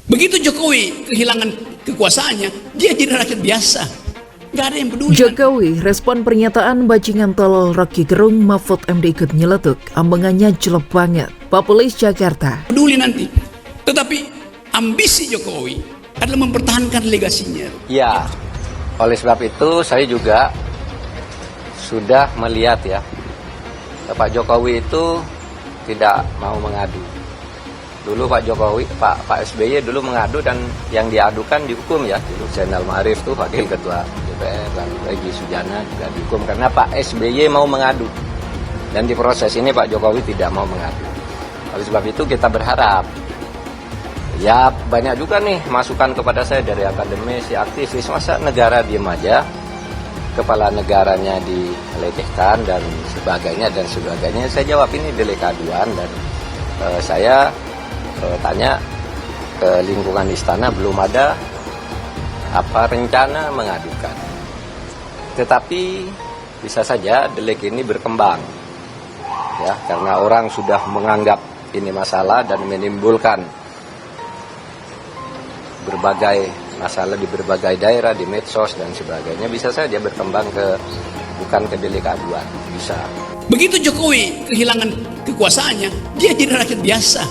Begitu Jokowi kehilangan kekuasaannya, dia jadi rakyat biasa. Gak ada yang peduli. Jokowi respon pernyataan bajingan tolol Rocky Gerung, Mahfud MD ikut nyeletuk. Ambengannya jelek banget. Populis Jakarta. Peduli nanti. Tetapi ambisi Jokowi adalah mempertahankan legasinya. Ya, oleh sebab itu saya juga sudah melihat ya, Pak Jokowi itu tidak mau mengadu. Dulu Pak Jokowi, Pak SBY dulu mengadu dan yang diadukan dihukum ya. Dulu Zainal Ma'arif tuh wakil ketua DPR, lalu Egy Sujana juga dihukum karena Pak SBY mau mengadu. Dan di proses ini Pak Jokowi tidak mau mengadu. Oleh sebab itu kita berharap, ya banyak juga nih masukan kepada saya dari akademisi, aktivis, masa negara diem aja, kepala negaranya dilecehkan dan sebagainya. Saya jawab ini delik aduan dan saya tanya ke lingkungan istana, belum ada rencana mengadukan. Tetapi bisa saja delik ini berkembang ya, karena orang sudah menganggap ini masalah dan menimbulkan berbagai masalah di berbagai daerah, di medsos dan sebagainya. Bisa saja berkembang bukan ke delik aduan, bisa. Begitu Jokowi kehilangan kekuasaannya, dia jadi rakyat biasa.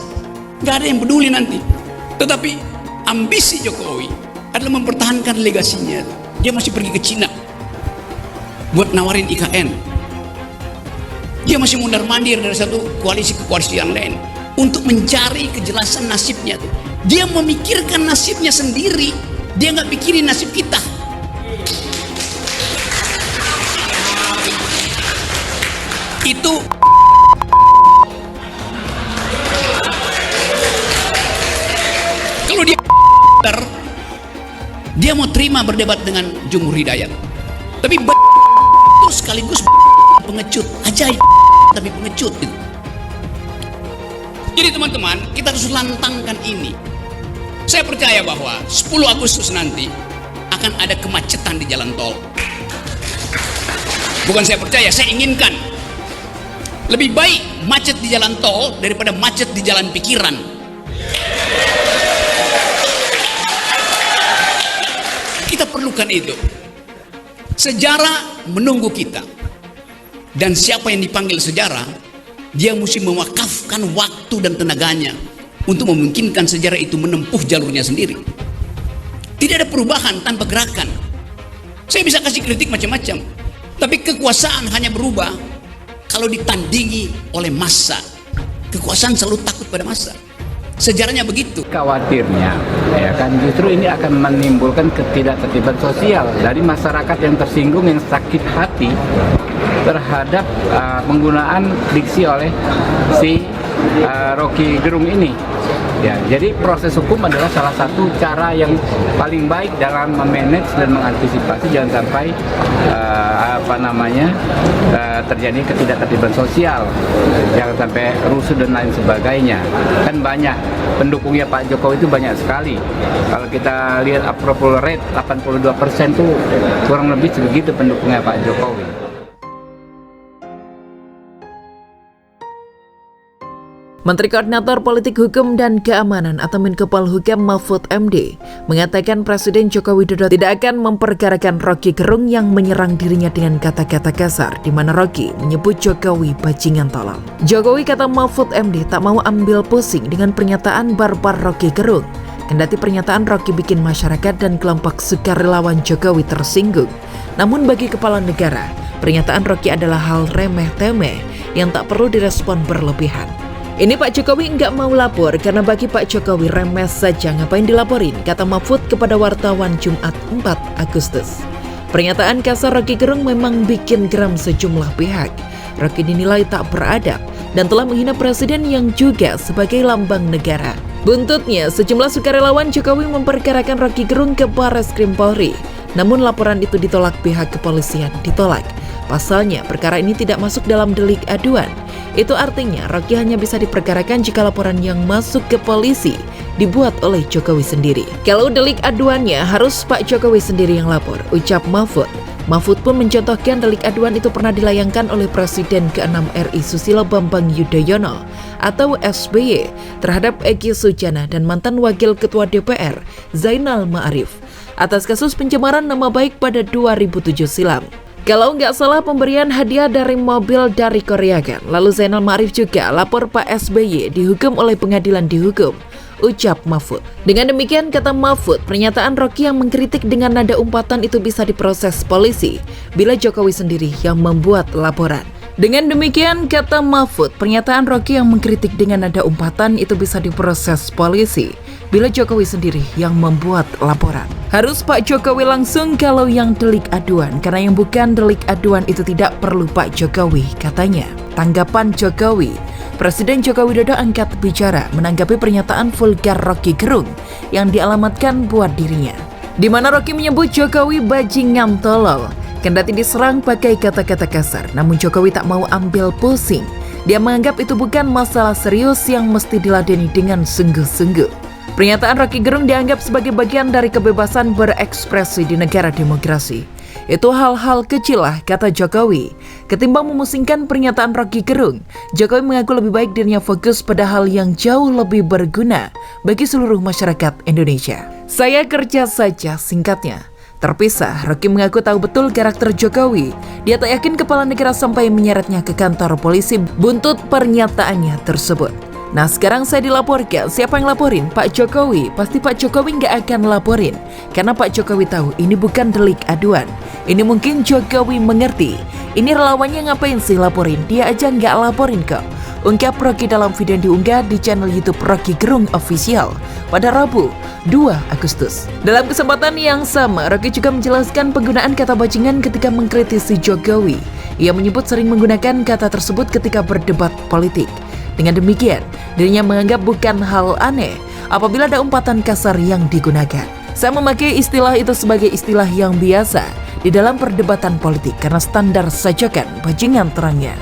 Gak ada yang peduli nanti. Tetapi ambisi Jokowi adalah mempertahankan legasinya. Dia masih pergi ke Cina buat nawarin IKN. Dia masih mundar-mandir dari satu koalisi ke koalisi yang lain untuk mencari kejelasan nasibnya. Dia memikirkan nasibnya sendiri. Dia nggak pikirin nasib kita. Itu kalau dia mau terima berdebat dengan Jumhur Hidayat, tapi itu sekaligus pengecut, ajaib tapi pengecut gitu. Jadi teman-teman, kita harus lantangkan ini. Saya percaya bahwa 10 Agustus nanti akan ada kemacetan di jalan tol. Bukan saya percaya, saya inginkan. Lebih baik macet di jalan tol daripada macet di jalan pikiran. Kita perlukan itu. Sejarah menunggu kita. Dan siapa yang dipanggil sejarah, dia mesti mewakafkan waktu dan tenaganya untuk memungkinkan sejarah itu menempuh jalurnya sendiri. Tidak ada perubahan tanpa gerakan. Saya bisa kasih kritik macam-macam, tapi kekuasaan hanya berubah kalau ditandingi oleh massa. Kekuasaan selalu takut pada massa. Sejarahnya begitu. Khawatirnya, ya kan, justru ini akan menimbulkan ketidaktertiban sosial dari masyarakat yang tersinggung, yang sakit hati terhadap penggunaan diksi oleh si Rocky Gerung ini. Ya, jadi proses hukum adalah salah satu cara yang paling baik dalam memanage dan mengantisipasi jangan sampai terjadi ketidaktertiban sosial, jangan sampai rusuh dan lain sebagainya. Kan banyak pendukungnya Pak Jokowi itu banyak sekali. Kalau kita lihat approval rate 82% tuh kurang lebih sebegitu pendukungnya Pak Jokowi. Menteri Koordinator Politik Hukum dan Keamanan atau Menko Polhukam Mahfud MD mengatakan Presiden Joko Widodo tidak akan memperkarakan Rocky Gerung yang menyerang dirinya dengan kata-kata kasar, di mana Rocky menyebut Jokowi bajingan tolol. Jokowi, kata Mahfud MD, tak mau ambil pusing dengan pernyataan barbar Rocky Gerung. Kendati pernyataan Rocky bikin masyarakat dan kelompok sukarelawan Jokowi tersinggung, namun bagi kepala negara, pernyataan Rocky adalah hal remeh-temeh yang tak perlu direspon berlebihan. Ini Pak Jokowi nggak mau lapor karena bagi Pak Jokowi remeh saja, ngapain dilaporin, kata Mahfud kepada wartawan Jumat 4 Agustus. Pernyataan kasar Rocky Gerung memang bikin geram sejumlah pihak. Rocky dinilai tak beradab dan telah menghina presiden yang juga sebagai lambang negara. Buntutnya, sejumlah sukarelawan Jokowi memperkarakan Rocky Gerung ke Barreskrim Polri. Namun laporan itu ditolak pihak kepolisian, ditolak. Pasalnya, perkara ini tidak masuk dalam delik aduan. Itu artinya Rocky hanya bisa diperkarakan jika laporan yang masuk ke polisi dibuat oleh Jokowi sendiri. Kalau delik aduannya harus Pak Jokowi sendiri yang lapor, ucap Mahfud. Mahfud pun mencontohkan delik aduan itu pernah dilayangkan oleh Presiden ke-6 RI Susilo Bambang Yudhoyono atau SBY terhadap Egy Sujana dan mantan Wakil Ketua DPR Zainal Ma'arif atas kasus pencemaran nama baik pada 2007 silam. Kalau nggak salah pemberian hadiah dari mobil dari Korea kan, lalu Zainal Ma'arif juga lapor Pak SBY dihukum oleh pengadilan dihukum, ucap Mahfud. Dengan demikian, kata Mahfud, pernyataan Rocky yang mengkritik dengan nada umpatan itu bisa diproses polisi bila Jokowi sendiri yang membuat laporan. Dengan demikian, kata Mahfud, pernyataan Rocky yang mengkritik dengan nada umpatan itu bisa diproses polisi bila Jokowi sendiri yang membuat laporan. Harus Pak Jokowi langsung kalau yang delik aduan, karena yang bukan delik aduan itu tidak perlu Pak Jokowi, katanya. Tanggapan Jokowi, Presiden Joko Widodo angkat bicara menanggapi pernyataan vulgar Rocky Gerung yang dialamatkan buat dirinya, di mana Rocky menyebut Jokowi bajingan tolol. Kendati diserang pakai kata-kata kasar, namun Jokowi tak mau ambil pusing. Dia menganggap itu bukan masalah serius yang mesti diladeni dengan sungguh-sungguh. Pernyataan Rocky Gerung dianggap sebagai bagian dari kebebasan berekspresi di negara demokrasi. Itu hal-hal kecil lah, kata Jokowi. Ketimbang memusingkan pernyataan Rocky Gerung, Jokowi mengaku lebih baik dirinya fokus pada hal yang jauh lebih berguna bagi seluruh masyarakat Indonesia. Saya kerja saja, singkatnya. Terpisah, Rocky mengaku tahu betul karakter Jokowi. Dia tak yakin kepala negara sampai menyeretnya ke kantor polisi buntut pernyataannya tersebut. Nah, sekarang saya dilaporkan. Siapa yang laporin? Pak Jokowi. Pasti Pak Jokowi nggak akan laporin. Karena Pak Jokowi tahu ini bukan delik aduan. Ini mungkin Jokowi mengerti. Ini relawannya ngapain sih laporin? Dia aja nggak laporin kok. Ungkap Rocky dalam video yang diunggah di channel YouTube Rocky Gerung Official pada Rabu 2 Agustus. Dalam kesempatan yang sama, Rocky juga menjelaskan penggunaan kata bajingan ketika mengkritisi Jokowi. Ia menyebut sering menggunakan kata tersebut ketika berdebat politik. Dengan demikian, dirinya menganggap bukan hal aneh apabila ada umpatan kasar yang digunakan. Saya memakai istilah itu sebagai istilah yang biasa di dalam perdebatan politik karena standar sajakan bajingan terangnya.